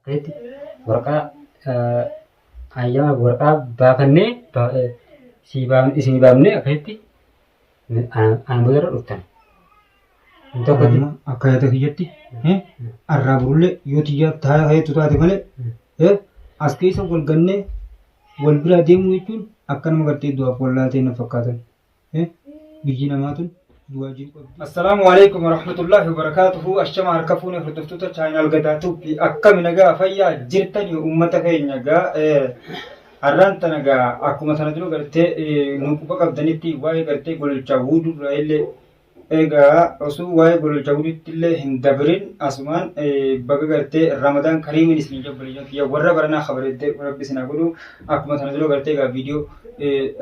akkasitti waraqaa ayyaama waraqaa baafannee isin baafnee akkasitti aan boodarra dhuftan. Akka yaada kiyyatti arraa burullee yoo xiyyaa taa'eetu taate malee as keessa wal gannee wal biraa deemuu jechuun akka nama gartee du'aaf wallaatee na fakkaatan. Biyyi namaa tun du'aa jiru qabdi. Assalaamu alaikum warahmatullahi wabarakatuhu. Ashama harka fuunee hordoftoota chaayinaal gadaatu akkami nagaa fayyaa jirtan uummata keenya gaa har'aan tana gaa akkuma sana dura gartee nu quba qabdanitti waa'ee gartee gololchaa wuudurraa illee egaa osoo waa'ee gololchaa wuudutti illee hin dabrin asumaan baga gartee ramadaan kariimiin isin jabbalee kiyya warra baranaa kabareettee rabbi isin haa godhu akkuma sana dura gartee egaa viidiyoo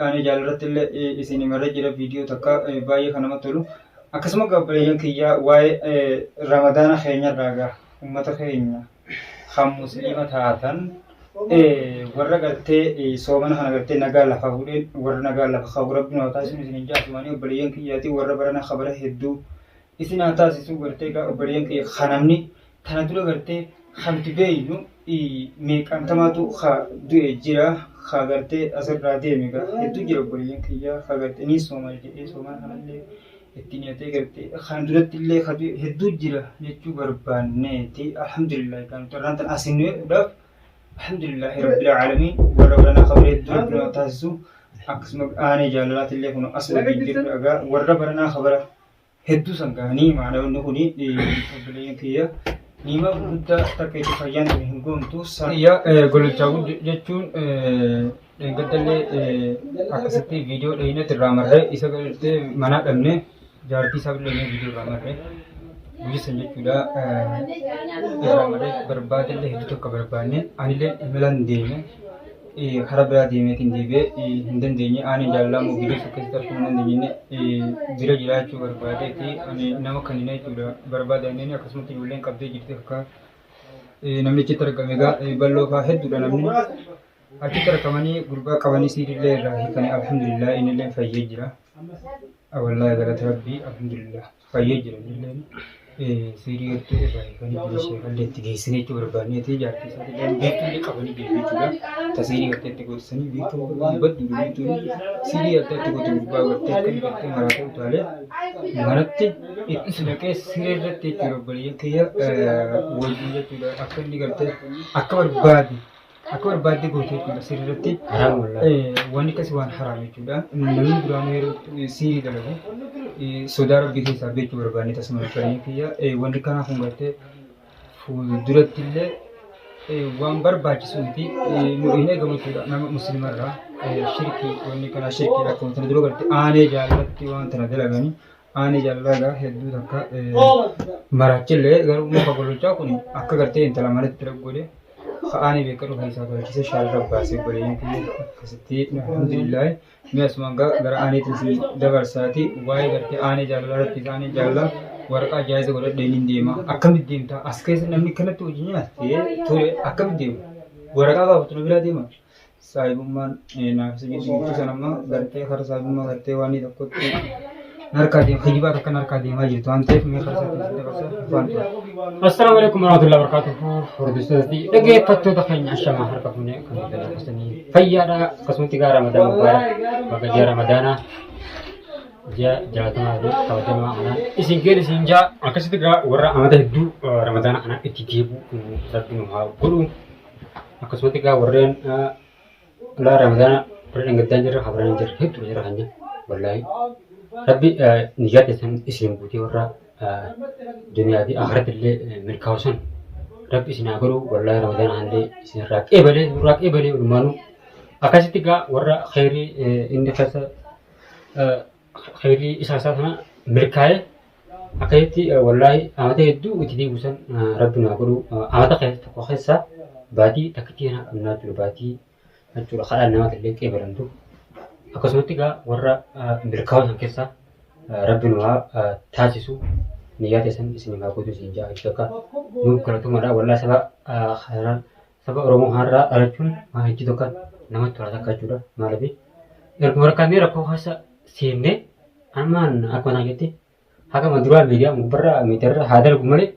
ani jaalarratti illee isin himarra jira viidiyoo takka baay'ee kan namatti tolu akkasuma gabbalee kiyya waa'ee ramadaana keenyarraa gaa uummata keenya kan musliima taatan warra gartee soomana kana gartee nagaa lafa fuudheen warra nagaa lafa qabu rabbiin haa taasisu isin jaasumanii obboleeyyan kiyyaatii warra barana kabara hedduu isin haa taasisu gartee gaa obboleeyyan kiyya kanamni tana dura gartee kanti beeynu meeqantamaatu du'e jira haa gartee asirraa deeme gaa hedduu jira obboleeyyan kiyya haa gartee ni soomana jedhee soomana kanallee ittiin yaatee gartee kan duratti illee hedduu jira jechuu barbaanneeti alhamdulillah kan torraan tan asin nu'eedhaaf alhamdulillahi rabbil alamin warra barana kabaree hedduu taasisu akkasuma aanee jaalalaati illee kun asuma jirtu dhagaa warra baranaa kabara hedduu sangaanii maanaawwanni kuni obboleeyyan kiyya niima guddaa takka itti fayyaan hin goomtu sayyaa gololchaa jechuun dheengaddallee akkasitti viidiyoo dhayinatti irraa marree isa galtee manaa dhabne jaartii isaa illee viidiyoo irraa marree Wisan jechuudha irraa marree barbaadallee hedduu tokko barbaanne anillee imalaan deeme karaa biraa deemeetiin deebi'ee hin dandeenye ani jaallamu viidiyoo keessatti argamuu hin dandeenye bira jiraachuu barbaadeeti ani nama kanina jechuudha barbaadanneen akkasumatti ijoolleen qabdee jirti akka namni achitti argame egaa bal'oo fa'aa hedduudha namni achitti argamanii gurbaa qabanii siidillee irraa hiikanii alhamdulillah innillee fayyee jira wallaahi galata rabbii alhamdulillah fayyee jira innillee Siri itu kan ibu saya kan lihat di sini itu berbanyak itu jadi saya dan betul dia kapan dia juga tasiri kata itu kau sini betul hebat dulu itu Siri kata itu kau berubah kata kan marah itu ada marah itu sudah kayak Siri kata itu berbalik kayak wajibnya sudah akan dikata akan berbadi kau itu Siri kata haram wanita sewan haram itu dah namun berani Siri kalau saudara bihi sabe itu berbani tasma kalian kia wanti kana aku ngate fudurat tille wan barbachi sunti nu ini agama tidak nama muslimarra syirki wanti kana syirki aku tanah dulu ngate ane jalati wan tanah dalagani ane jalaga heddu takka marachille garu mu pagolcha kuni akka garte intala marat tergode ane bekar haisa kise shal rabbase bariyan kia kasati alhamdulillah मैं सुमंगा घर आने तुझे दबर साथी वाई करते आने जाला तिजाने जाला वर्का जायज़ करे डेनिन देमा अक्कम देम था अस्के से नम्मी कने तो जिन्या ये थोड़े अक्कम देम वर्का का उतना बिला देमा साहिबुमान ना से जितने सनमा करते हर साहिबुमान करते वानी तक को नरका देम खजीबा तक नरका देमा ये तो अंते में खर्च Assalamualaikum warahmatullahi wabarakatuh. Hordoftoonni dhaggeeffattoota keenya ashamaa harka fuunee kan dabarfasanii fayyaadha akkasumas gara Ramadan mubarak bakka ji'a Ramadaanaa ji'a jaatamaa fi kabajamaa kanaan isin geel isin jaa akkasitti gaa warra amata hedduu Ramadaana kanaan itti deebi'u rabbiin haa godhu akkasumatti gaa warreen laa Ramadaana bara dhangattaan jirra habaraan jirra hedduu jira kanya wallaahi rabbi nijaat isin buutee warra dunia di akhirat illee milkaa'usan rabbi isin haa godhu wallaahi Ramadaan haallee isin raaqee ulmaanu akkasitti gaa warra khayrii inni keessa khayrii isaa sana milkaa'ee akkasitti wallaahi amata hedduu itti deebisan rabbi haa godhu amata tokko keessa baatii takkitti naa jiru baatii jechuudha kadhaan namatti illee qeebalantu akkasumatti gaa warra milkaa'usan keessa rabbi haa taasisu niyaat isin haa godhu isin jaa jechuudha nu galatumadha wallaahi saba Oromoo har'aa dhalachuun maa hojii tokko namatti tola takka jechuudha maaliif erga rakkanee rakkoo keessa seennee ammaan akka naa jetti haga maduraa miidiyaa mubbarraa miidiyaarra haa dalgu malee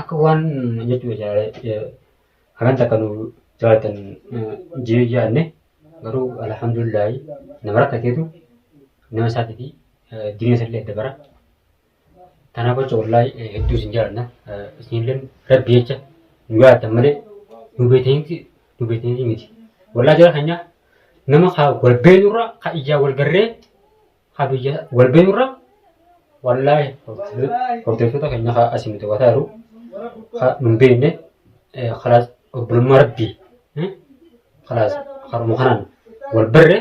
akka waan jechuudha hagan takka nu jiraatan jiru jaanne garuu alhamdulillah nama rakkateetu nama isaatiifi diina isallee adda bara. Kanaaf jecha wallahi hedduu isin jaalladha. Isinillee rabbi jecha nu yaaddan malee nu beekanii miti. Wallahi jara keenya nama wal beenurra ijaa wal garree biyya wal beenurra wallahi hordoftoota keenya asii miti wataa jiru nun beekne khalaas obbolummaa rabbii khalaas haruma kanaan wal barre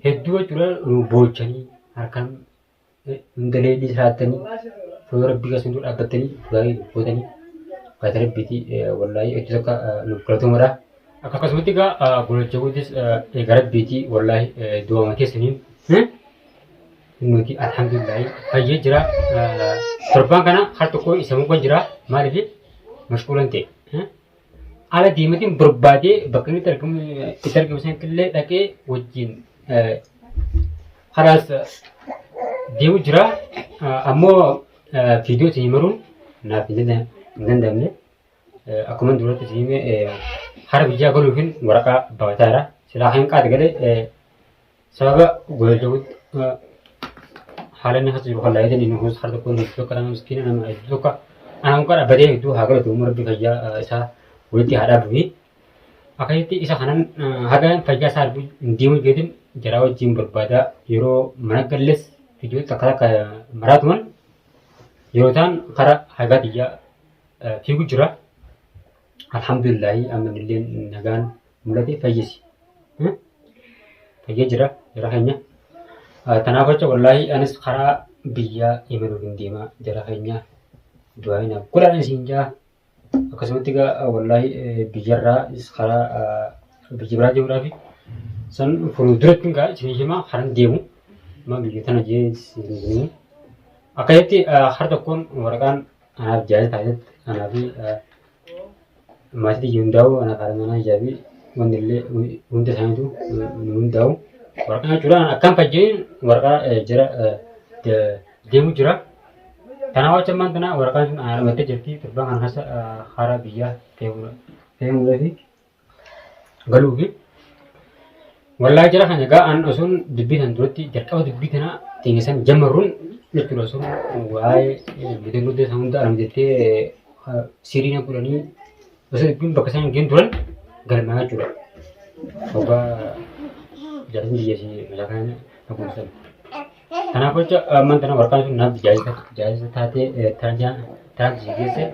hedduu jechuudha nu boochanii harkaan hundalee dhiisraatanii fuula rabbii keessatti dhaabbatanii gaarii gootanii faayida rabbiitii wallahi hedduu takka nuuf galatoomedha. Akkasumatti egaa golachaawwatis egaa rabbiitii wallahi du'aama keessaniin nuti alhamdulillah fayyee jira. Torbaan kana har tokko isa muka jira maaliif mashquulan ta'e. Ala deematiin barbaadee bakka inni itti argamu sanillee dhaqee wajjin khalaas deemu jira. Ammoo viidiyoo isin himaruun naaf hin danda'amne. Akkuma duratti isin hime hara biyyaa galuufin waraqaa baataa jira. Silaa kan qaate galee sababa golachaawwatti haala inni hasa jiru kan laayatan inni hoos har tokko hedduu akka nama miskiina nama hedduu tokko ana muka dhaabbatee hedduu haa galatu umma rabbi fayyaa isaa walitti haa dhaabufi akkasitti isa kanan haga fayyaa isaa hin deemu jeetin jaraa wajjin barbaadaa yeroo mana galles viidiyoo takka takka maraatuman yeroo ta'an kara hagaa xiyyaa fiigu jira. Alhamdulillahi ammanillee nagaan mul'ate fayyisi fayyee jira jara keenya. Kanaaf jecha wallahi anis karaa biyyaa imaluuf hin deemaa jara keenya du'aayinaaf godhaan isin jaa. Akkasumatti egaa wallahi biyyarraa karaa biyya biraa deemuudhaaf san fuulduratti egaa isin himaa karan deemu amma biyya tana jee isin akkasitti har tokkoon waraqaan anaaf jaayee taatetti anaafi maatii hundaa'u anaaf haadha manaa ijaafi wannillee hunda isaaniitu nu hundaa'u. Waraqaa jechuudhaan akkam fayyeen waraqaa jira deemu jira. Kanaaf jecha ammaan tana waraqaan sun dhaabbattee jirti. Torbaan kana keessa hara biyyaa fe'amuudhaa fi galuufi. Wallahi jira kan egaa an osoon dubbii tan duratti jalqaba dubbii tana teenyisaan jammarruun jechuudha. Osoon waa'ee bidiruutti isaan hunda arama jettee siriina godhanii osoo dubbiin bakka isaan hin turan galmaa jechuudha. Ogaa jadi si misalkan aku misal kenapa cak mantan warkan itu nabi jahit tadi tanya sih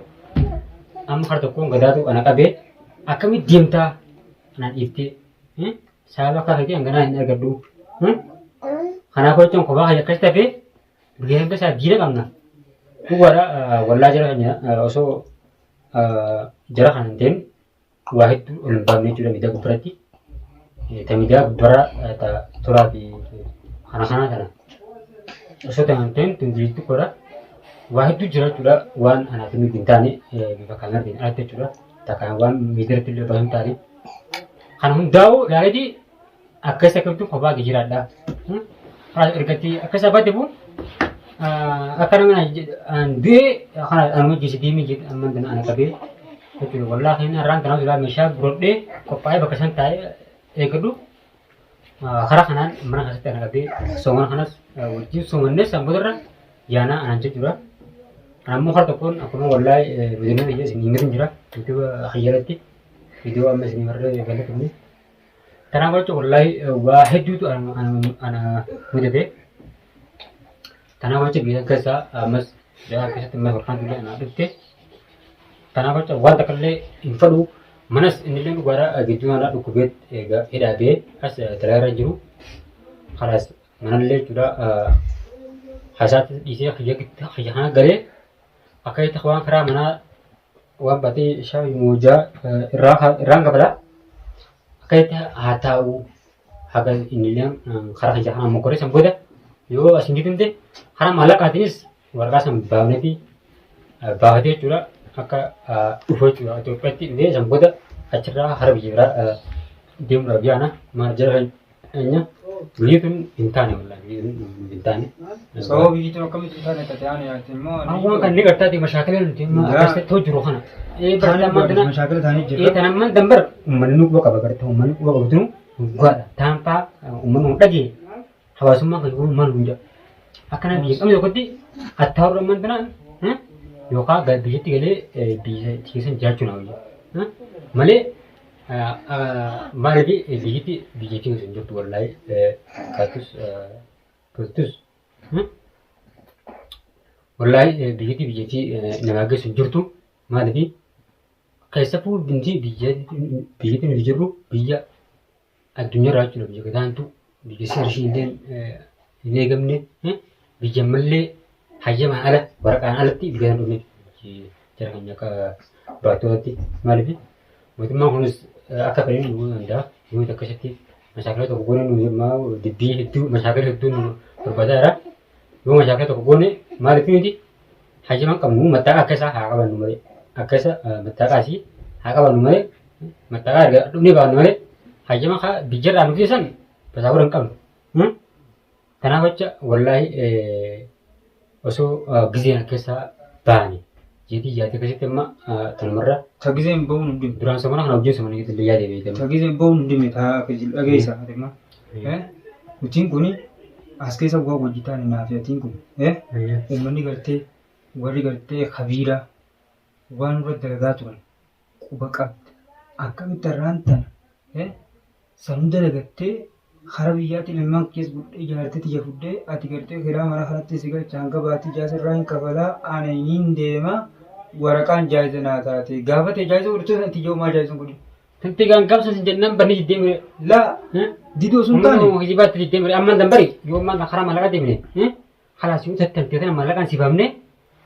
am harta ko nggak ada tuh anak abe akami diem ta anak itu salah kah itu yang kena ini agak dulu kenapa cak kau bahaya kasih tapi begini kan saya dia kan aku ada wallah jaraknya also jarak nanti wahid tuh lembabnya sudah tidak berarti tamidaa bara turaa fi kana kana osoo ta'anteen tunjiriitti kora waa hedduu jira jechuudha. Waan anaaf miti hin taane bifa kanarratti alatti jechuudha. Takkaan waan miidiratti illee osoo hin taane kan hundaa'u ilaaleeti akkas akkamitti kophaa jiraadha. Ergatti akkas abbaate bu'uun akka nama du'ee kana anuma jisi deemee jedhu amman dana ana qabee jechuudha. Wallaahi inni har'aan kanaaf ilaa meeshaa godhee qophaa'ee bakka san taa'ee eeggadhu karaa kanaan mana keessatti ana qabee sooman kanas wajjin soomannes sanboota yaana anan jechuudha. Ammoo har tokkoon akkuma wallahi bidiruu ija isin himirin jira youtube xiyyaratti viidiyoo amma isin marree galatuuni. Kanaaf jechuun wallahi waa hedduutu ana mudate. Kanaaf jechuun biyya keessaa ammas jaa keessatti amma harkaan tullee ana dhufte. Kanaaf jechuun waan takka illee hin fadhu. Manas inillee dhugaadhaa gidduu aanaa dhukkubeet hidhaabee as dalagaa jiru. Kanaas manallee jechuudha hasaatti dhiisee xiyya kana galee akka itti waan karaa manaa waan baatee shaayii moojaa irraan qabata. Akka itti haa taa'u haga inillee karaa xiyya kana mokoree san booda yoo asin giddumte karaa maallaqaatiinis waraqaa san baafnee fi baafatee jechuudha. Akka dhufu jechuudha. Itoophiyaatti dhufee san booda achirraa hara biyya biraa deemuudhaaf yaana maal jira keenya biyyi tun hin taane wallahi biyyi tun hin taane. Sababa biyyi tun akkamitti taane taate ani yaate immoo. Awwaan kan ni gartaati mashaakila nuti amma akkasitti too jiru kana. Mashaakila taanii jira. Tanamman dambar uummanni nu quba qaba gartee uummanni quba qabu tunu guddaadha. Taanfaa uummanni nu dhagee hawaasummaa kan jiru maal hunda. Akkana biyya qabni tokkotti attaa warra amman tanaan yookaan biyyatti galee biyya keessan jiraachuun hawwiyya. Malee maaliif biyyatti biyya keessa hin jirtu wallahi kaatus wallahi biyyatti biyyatti namaa keessa hin jirtu maaliif keessattuu biyyatti nuti jirru biyya addunyaarraa jechuudha biyya gadaantu biyya seerri hin eegamne biyya mallee hayyamaan ala waraqaan alatti biyya dhufne jara kan akka barattootatti maaliif mootummaan kunis akka fedhan nu danda'a yoo akkasitti mashaakila tokko goone nu immoo dibbii hedduu mashaakila hedduu nu barbaadaa jira yoo mashaakila tokko goone maaliif nuti hayyamaan qabnu mattaaqa akka isaa haa qabannu malee akka isa mattaaqaasii haa qabannu malee mattaaqaa erga dhufnee baannu malee hayyama kaa biyyaadhaan nuti san basaabura hin qabnu. Kanaaf jecha wallaahi osoo gizeen keessaa baane jeetii yaadee keessatti amma kanumarra. Ta gizeen bahuun hin dhimmi. Duraan samana kana wajjin samana keessatti yaadee beekamu. Ta gizeen bahuun hin dhimmi taa dhageessa adeema. Nutiin kuni as keessa bu'aa hojjetaan naaf yaatiin kun uummanni gartee warri gartee kabiira waan irra dalagaa turan quba qabdi akkamitti irraan tana sanuu dalagattee hara biyyaatiin ilmaan keessa gudhee ijaartee tiyya fuddee ati gartee hiraa mara kanatti si galcha hanga baatii jaasa irraa hin kafalaa aananiin deema waraqaan jaayiza naa taate gaafate jaayiza godhatoo sanatti ijoo maa jaayisan godhi. Tanti kan qabsa sin jennaan banni jiddee laa didoo sun taane. Hijibaatti jiddee amman dambari yoo amman karaa mallaqaa deemne halaas yoo tattamtee tana mallaqaan si baafne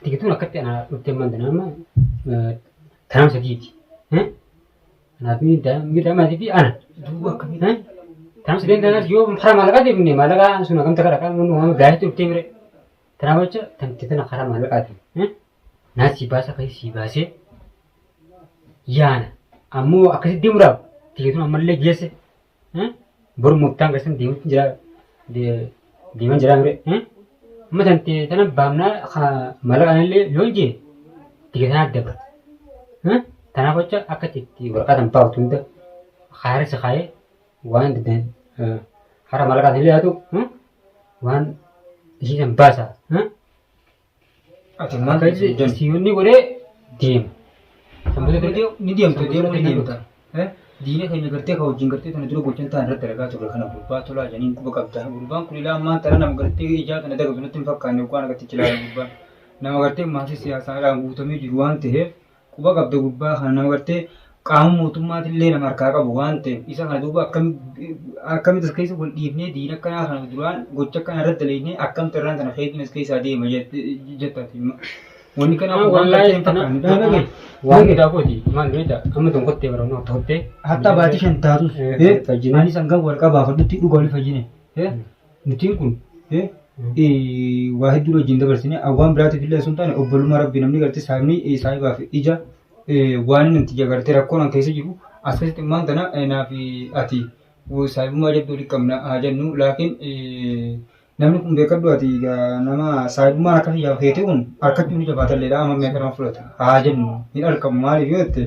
tikituun akkatti ana dhuftee amman dana amma tanaam sadiiti. Kanaaf miidhamaatii fi ana. Duuba akkamitti. Tanaam sadeen tanaas yoo karaa mallaqaa deemne mallaqaa sun akkamta kadha kan waan gaariitti dhuftee mire. Kanaaf jecha tanti tana karaa mallaqaati. Naa si baasa kai si baasee yaana. Ammoo akkasitti deemuudhaaf tikituun ammallee geesse boru murtaan keessatti deemuutti jira deeman jira mire. Amma tanti tana baamnaa mallaqaan illee yoo jee tikitaan adda bira. Kanaaf jecha akka itti waraqaa tan baaftu hunda haarisa kaayee waan danda'an hara mallaqaan illee yaadu waan ishii san baasa. Ati maal siyoonni godhee deema. ni deemtu deemuu ni deemta. Diina keenya gartee ka wajjin gartee tana dura gochan ta'an irratti dalagaa turre kana gurbaa tolaa janiin quba qabda. Gurbaan kun ilaa ammaan tana nama gartee ijaa tana dagatu natti hin fakkaanne waan agartee cilaala gurbaan. Nama gartee maatii siyaasaadhaan guutamee jiru waan ta'eef quba qabda gurbaa kana nama gartee qaama mootummaatillee nama harkaa qabu waan ta'eef isa kana duuba akkamitti as keessa wal dhiifnee diina akkanaa kana duraan gocha akkana irratti dalagnee akkamitti irraan tana feetiin as keessaa deema jettaati. Wanni kana wallahi tana waan gida kooti maal gida amma ton kottee barano totte hatta baati shan taatu fajjinani sangan wal qaba faddutti dhuga wal fajjine nutiin kun waa hedduu wajjin dabarsine awwaan biraatiif illee sun taane obbolummaa rabbii namni gartee saamni saahibaaf ija waan nanti jagartee rakkoon an keessa jiru as keessatti immaan tana naaf ati saahibummaa jabduu walitti qabna haa jennu laakiin namni kun beekadhu ati nama saahibummaan akkasii jaafeete kun harkatti ni jabaatalleedha amma meeqa nama fudhata haa jennu hin argamu maaliif yoo jette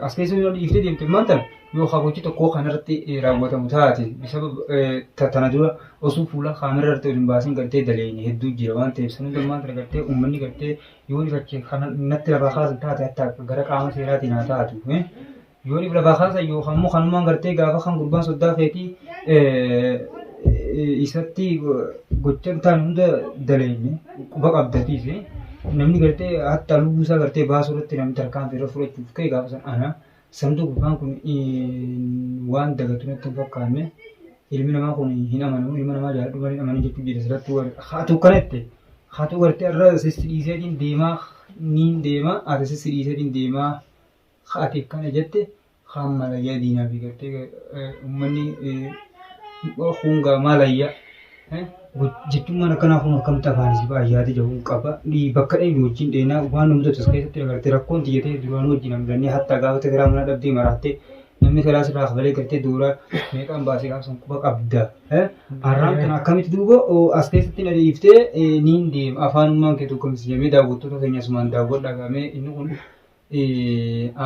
as keessa yoo dhiiftee deemte maanta yoo haguuchi tokko kanarratti raawwatamu taate bisa tana dura osoo fuula kaamera irratti waliin baasin gartee daleenya hedduu jira waan ta'eef sanuu galmaan tana gartee uummanni gartee yoo ni fakkii kana natti lafaa kaasan taate hatta gara qaama seeraatiin haa taatu yoo ni lafaa kaasan yoo hammoo kanumaan gartee gaafa kan gurbaan soddaa feetii isatti gochan ta'an hunda daleenya quba qabdatiif namni gartee hatta lubbuusaa gartee baasuu irratti namni tarkaanfii irra fudhachuuf ka'e gaafa san ana sandu gurbaan kun waan dagatu natti hin fakkaanne ilmi namaa kun hin amanu ilma namaa jaalladhu malee amanii jechuu jira sirratti haatu kanatti haatu gartee irra sissidhiiseetiin deemaa niin deema ati sissidhiiseetiin deemaa haati kana jette hammalayyaa diinaa fi gartee uummanni hunga malayya jechuun akkanaa kun akkamitti afaanis baay'aati jedhu qaba bakka dheebii wajjin dheenaa waan namni tokko keessatti agartee rakkoon tiyyatee duraan wajjin hamdanii hatta gaafate garaa mana dhabdee maraattee namni karaa sirraa kafalee gartee duuraa meeqaan baasee gaafa sun quba qabda. Arraan kana akkamitti duuba as keessatti na dhiiftee niin deema afaanummaan kee tokko misijamee daawwattoota keenya asumaan daawwadha gamee inni kun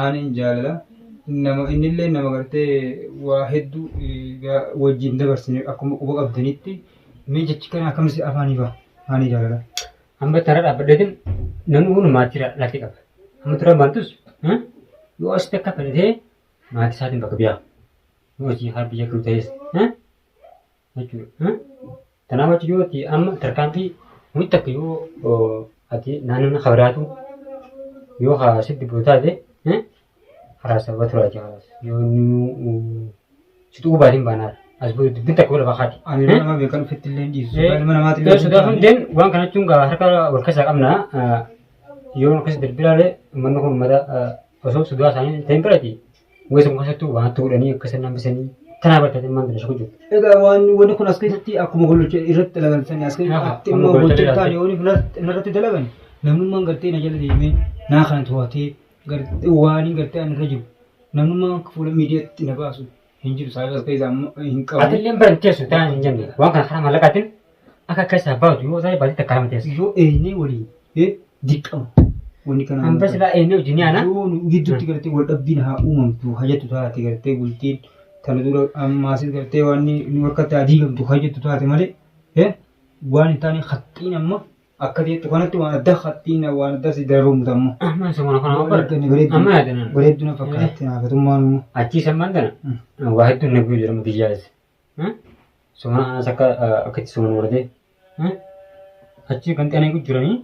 aanin jaalala. Nama innillee nama gartee waa hedduu wajjin dabarsine akkuma quba qabdanitti mee jechi kana akkamitti afaanii ba'a aanin jaalala. Amma tara dhaabbadeetiin namni kun maatii laatti qaba. Amma tura bantus yoo asitti akka fedhatee maatii isaatiin bakka biyaa. Yoo hojii haa biyya galu ta'es jechuudha. Kanaaf achi yoo amma tarkaanfii wanti akka yoo ati naannoo kabiraatu yoo haa sitti bulu taate karaa sababa turaati haras yoo nu situ baatiin baanaadha. As bulu dubbiin takka wal fakkaati. Ani nama beekan ofitti illee dhiisu. Ilma namaatti illee. Sodaa hundeen waan kana jechuun harka wal keessaa qabna. Yoo akkasii darbiraalee uummanni kun uummata osoo sodaa isaanii ta'in birati weessa keessattuu waan tuudhanii akkasii nambisanii tanaa bartaatee maal dalagu jiru. Egaa wanni kun as keessatti akkuma gololcha irratti dalagalsanii as keessatti immoo hojjetaan yoo irratti dalagan namnummaan gartee na jala deemee naa kana to'atee waan gartee ani irra jiru namnummaan fuula miidiyaatti na baasu hin jiru saayii as keessaa hin qabu. Ati illee baranteessu ta'an hin jenne waan kana karaa maallaqaatiin akka keessaa baatu yoo ta'e baatee takkaa lama teessu. Yoo eenyee waliin diqqama. Wanni kana Amba sila eenyu hojii ana. Yoo gidduutti gartee wal dhabbiin haa uumamtu hajjatu taate gartee bultiin tana dura ammaasis gartee waan inni akka adii gamtu hajjatu taate malee waan hin taane hattiin amma akka jettu kanatti waan adda hattiin waan adda si darbamu tammo. Amma sumana kana barbaadu. Amma yaadanan. Bareedduu na fakkaatti naafatummaan uumu. Achii sammaan kana waa hedduun naguu jedhamu biyyaas. Sumana anas akkatti sumana godhatee achii kan xeenaa jiranii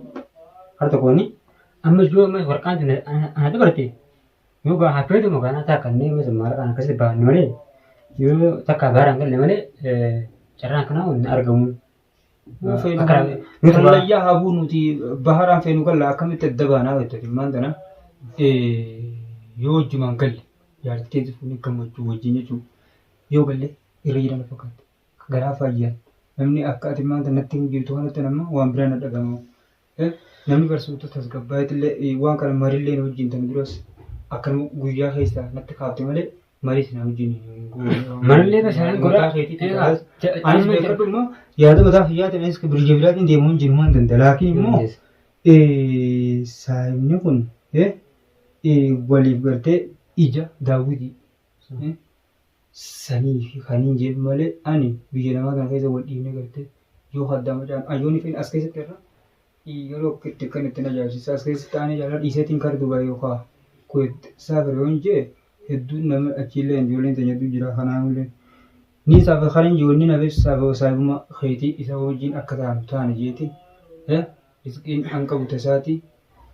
harta kooni. Amma iyyuu amma warqaan ana dabarte yoo gaa hafeetu magaalaa taakannee mas maara kana akkasitti baanne malee yoo takka baaraan galle malee carraan kanaa wanni argamu. Kallayyaa habuu nuti baharaan feenu galla akkamitti adda baanaa jettati maan tana yoo wajjumaan galle yaadattee fuunee gammachuu wajjin jechuudha yoo galle irra jiran fakkaatti garaa fayyaa namni akka ati maan tanatti hin jirtu kanatti nama waan biraan na dhagahamu. Namni barsiisota tasgabbaa'eetillee waan kana mariillee na wajjin tan duras akkanuma guyyaa keessaa natti kaafte malee mariis na wajjin. Marillee tasaan godhaa keetii anis beekadhu immoo yaada mataa fayyaa ta'es birija biraatiin deemuu hin jiru waan danda'a. Laakiin immoo saayimni kun waliif gartee ija daawwitii sanii fi kaniin jedhu malee ani biyya namaa kana keessa wal dhiibnee gartee yoo haddaa macaan ayyoonni fe'in as keessatti irra. Yeroo itti kan itti ajaa'ibsiisaa as keessatti ta'anii jaalala dhiiseetiin kara Dubaay yookaan Kuwait saafara yoo hin jee hedduun nama achiillee ijoolleen ta'e hedduu jira kanaafillee ni saafa kan ijoolleen nabeef saafa saafuma keetii isa wajjin akka ta'an ta'an jeetiin riskiin an qabu tasaati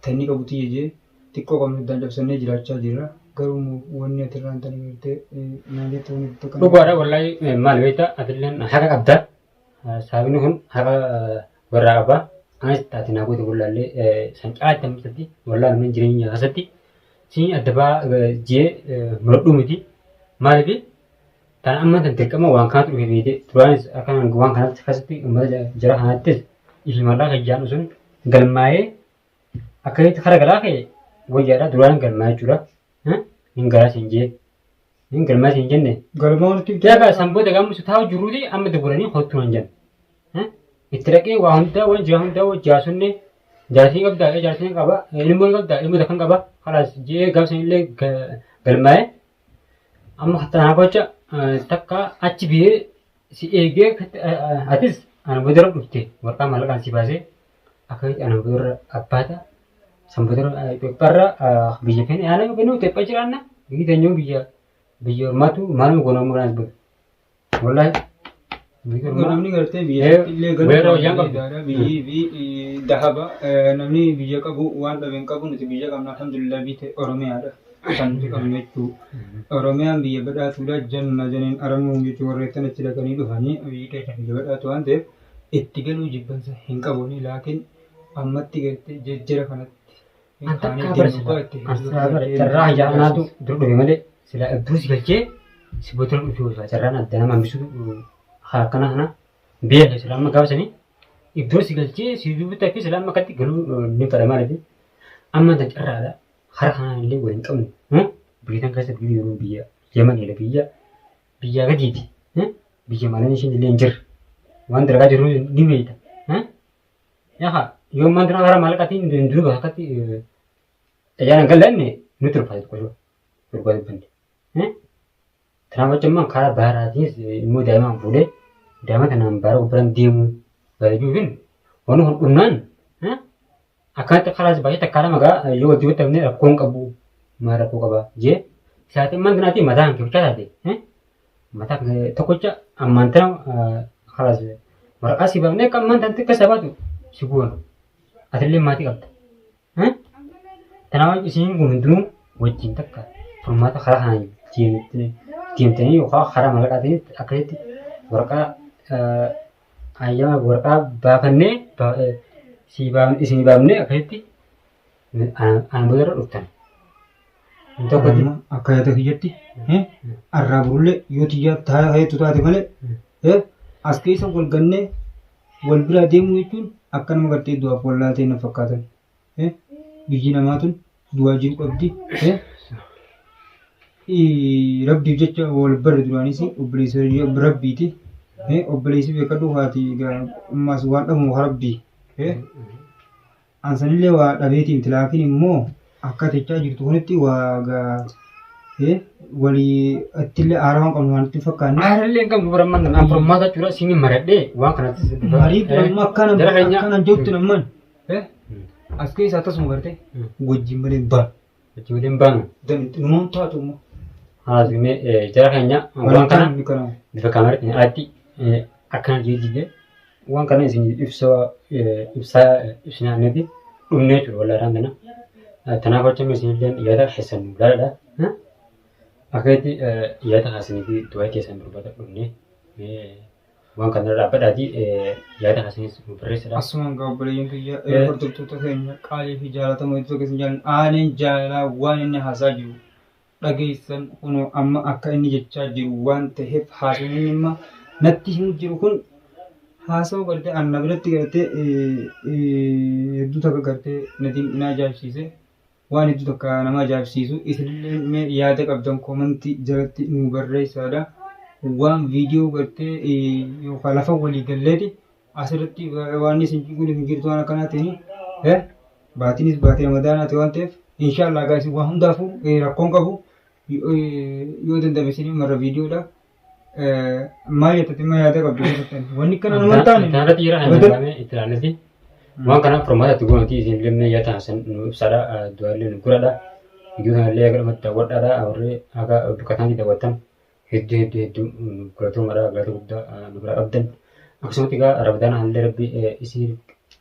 tanni qabu tiyye jee xiqqoo qabnu iddaan cabsannee jiraachaa jirra garuu wanni ati irraan tani gartee naan jettu wanni tokko. Dhugaadha wallaahi maal beektaa atilleen haqa qabda saafni kun haqa warraa qabaa. Anis taate naa goote wallaallee san caalaatti ammasatti wallaan mana jireenya keessatti siin adda baa jee muradhuu miti maaliif tan amma tan dirqama waan kanatu dhufe beekte duraanis akkanaan waan kanatti keessatti uummata jara kanaattis ifimallee hajjaan sun galmaa'ee akkasitti kara galaa ka'e wayyaadha duraan galmaa'ee jechuudha hin galaa siin jee hin galmaa siin jenne galmaa wanti jaaga sanboota gaammu taa'u jiruuti amma dabalanii hottuu hin jenne. Itti dhaqee waa hundaa waan jiraa hundaa jaasunne jaarsii qabdaa jaarsii qaba ilmoo qabdaa ilmoo kan qaba kalaas jee gaafsan illee galmaa'e amma kattanaa gocha takka achi biyee si eegee atis ana boodara dhufte warqaa maallaqaan si baasee akkasitti ana boodara abbaata san boodara Itoophiyaarra biyya keenya yaala yoo kennu Itoophiyaa jiraanna biyyi teenyoo biyya ormaatu maaluma goonamuu kanaan boodara wallaahi. Namni gartee biyya illee galuu biyyi fi dahaba namni biyya qabu waan dhabeen qabu nuti biyya qabna alhamdulillah biyya Oromiyaadha kan nuti qabnu jechuudha. Oromiyaan biyya badhaatuudha janna janiin aramuun jechuun warreettan achi dhaqanii dhufanii biyyi keenya biyya badhaatu waan ta'eef itti galuu jibbansa hin qabuuni laakiin ammatti gartee jejjera kanatti carraa ayyaanaatu dur dhufe malee sila iddoo si galchee si booda dhufe carraan adda nama hambisuu kana kana beela selama gaafsanii iddoo si galchee si dubbata fi selama akkatti galuu ni fada maaliif amma tan carraadha hara kanaan illee waliin qabnu biyya keessatti biyya yeroo biyya Yemaniidha biyya gadiiti. Biyya malee isheen illee hin jirre. Waan dalagaa jiru ni beekta. Yoo ammaan tana karaa maallaqaatiin hin jiru akkatti tajaajila galanne nuti ulfaatu qofa. Gurgurtaa dubbanne. Kanaaf jechuun karaa baaraatiis immoo daa'imaan fuudhee daa'ima kanaan baara gubbaraan deemuu barbaaduu waan hundumnaan akkaataa karaas baay'ee takkaadha magaa yoo wajjin wajjin rakkoon qabu maal rakkoo qaba jee saatiin ammaan tanaati mataa kan kibichaa taate mataa tokkocha ammaan tana karaas waraqaa si baafnee akka ammaan tanatti akka sabaatu si goonu atillee maatii qabda. Kanaaf isiin kun hundinuu wajjin takka furmaata karaa kanaan deemtanii yookaan karaa maallaqaatiin akkasitti waraqaa ayyaama waraqaa baafannee isin baafnee akkasitti aan boodarra dhuftan. Akka yaada kiyyatti arraa burullee yoo xiyyaa taa'eetu taate malee as keessa wal gannee wal biraa deemuu jechuun akka nama gartee du'aaf wallaa ta'e na fakkaatan. Biyyi namaa tun du'aa jiru qabdi. Rabbiif jecha wal barre duraanis obboleessa rabbiiti. Obboleessi beekadhu haati ammas waan dhabu rabbii. Ansanillee waa dhabeetiif tilaakiin immoo akka techaa jirtu kunitti waa walii ittillee aaraa waan qabnu waan itti fakkaanne. Aarallee hin qabnu bara ammaan naan furmaata jechuudha isin maradhee waan kanatti. Marii amma akkanan jobtu namman. As keessa akkasuma gartee wajjin malee hin baanu. Wajjin malee hin baanu. Numaan taatu immoo. Haasumee jara keenya waan kana bifa kaameraatti addi akkana jijjiiree waan kana isin ibsaa neeti dhumnee jiru walirraan kana. Kanaaf jecha isinillee yaada keessan gaariidha. Akkatti yaada keessanii fi du'aa keessan barbaada dhumnee waan kana dhaabbadhaatii yaada keessanis nu barreessadha. Asumaan gaabbileen kiyya hordoftoota keenya qaalii fi jaalatamoo iddoo keessan jaallan aaneen jaalalaa waan inni haasaa jiru dhageessan kunoo amma akka inni jechaa jiru waan ta'eef haasawni imma natti himu jiru kun haasawuu gartee anna biratti gartee hedduu takka gartee natiin na ajaa'ibsiise waan hedduu takka nama ajaa'ibsiisu isinillee yaada qabdan koomantii jalatti nu barreessaadha. Waan viidiyoo gartee yookaan lafa walii galleeti asirratti waan isin kun hin jirtu waan akkanaatiin baatiinis baatii ramadaanaa ta'e waan ta'eef inshaallah gaasi waan hundaafuu rakkoon qabu yoo danda'ame isin marra viidiyoodha. Maal jettati ma yaada qabdu wanni kana nama taane. Kanarratti jira kan itti ilaalletti waan kanaaf furmaata itti goonati isin illee yaada hasan nu ibsaadha du'aallee nu guradha. Viidiyoo kanallee agarumatti daawwadhaadha warree akka dukkataanti daawwattan. Hedduu galatoomara galata guddaa nu bira qabdan akkasumatti egaa ramadaan haalli rabbi isin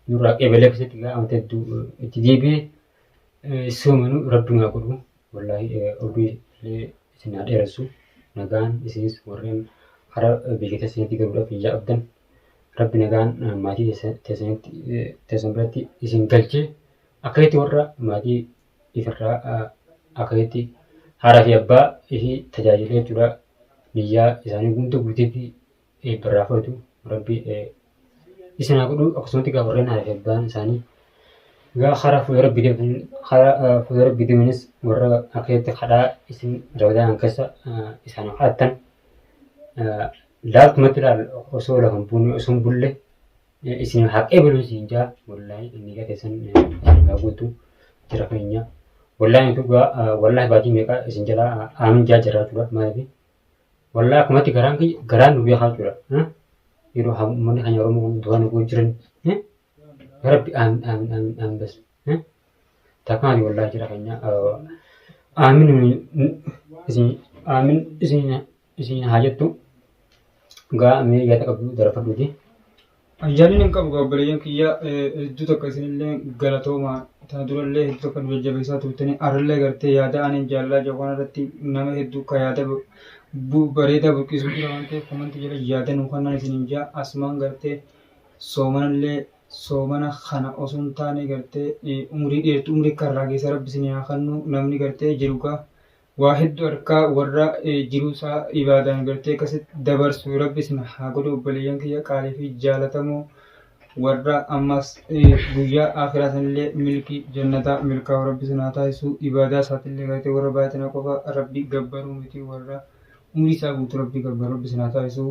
nurraa qeebalee keessatti egaa amata hedduu itti deebi'ee soomanu rabbi nu haa godhu wallaahi oduu isin haa dheeressu nagaan isinis warreen karaa biyya keessanitti galuudhaaf iyyaa qabdan rabbi nagaan maatii teessan biratti isin galchee akkasitti warra maatii ifirraa akkasitti haaraa fi abbaa ishii tajaajilee jechuudha. Niyyaa isaanii hunda guuteetti barraafatu rabbi isin haa godhu akkasumatti egaa warreen haaraa fi abbaan isaanii egaa karaa fuula rabbii deemanis warra akkasitti kadhaa isin ramadaan keessa isaan kadhattan laaltumatti ilaal osoo lafa hin buune osoo hin bulle isin haa qeebalu isin jaa wallaahi inni gateessan isin haa guutu jira keenya wallaahi wallaahi baatii meeqa isin jalaa aamin jaa jiraachuudha maaliif والله كماتي غران نبي خاطر يروح من كان يروح من دوان وجرن يا ربي آمين بس تكاني والله جرا كنيا آمين إسين حاجتو غا مي يتقبل درفدودي Ayyaanni hin qabu gaabbileen kiyya hedduu tokko isinillee galatooma tana durallee hedduu tokko nu jajjabeessaa turtanii arallee gartee yaada anin jaalala jawwaan irratti nama hedduu ka yaada bareedaa buqqisuu jira waan ta'eef kumanti jala yaada nu kannaan isinin jaa asumaan gartee soomanallee soomana kana osoo hin taane gartee umurii dheertuu umurii karraa keessa rabbi isin haa kennu namni gartee jiru gaa waa hedduu harkaa warra jiruusaa ibaadaan gartee akkasitti dabarsu rabbi isin haa godhu obboleeyyan kiyya qaalii fi jaalatamoo warra ammas guyyaa akhiraa sanillee milkii jannataa milkaa'u rabbi sanaa taasisu ibaadaa isaatillee gartee warra baatina qofa rabbi gabbaruu miti warra umurii isaa guutuu rabbi gabbaruu rabbi sanaa taasisu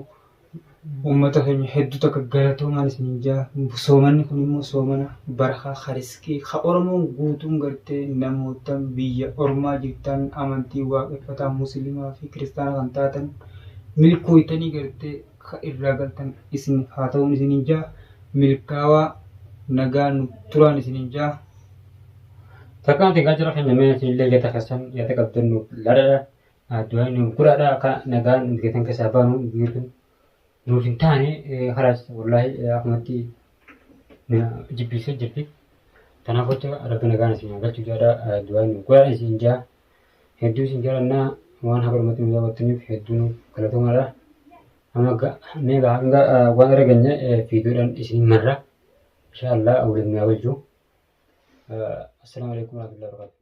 uummata keenya hedduu takka galatoomaan isiniin jaa soomanni kun immoo soomana barakaa hariskii ha oromoon guutuun gartee namoota biyya ormaa jirtan amantii waaqeffataa musliimaa fi kiristaanaa kan taatan milkooytanii gartee ka irraa galtan isin haa ta'uun isiniin jaa milkaawaa nagaan turaan isiniin jaa. Takkaan tinggal jira kan namanya sini jata kasan jata kapten nu lada dua nu kurada ka nagaan kita kesabaran gitu. Nurin tani haras wallahi aku mati jipis. Tanah foto ada penegakan sini. Agak juga ada dua nu kurada sinja. Hedu sinja na wan habar mati muda waktu ni hedu nu kalau tu marah. Amaga mega enggak wan reganya video dan isi marah. Insyaallah awalnya awal ju. Assalamualaikum warahmatullahi wabarakatuh.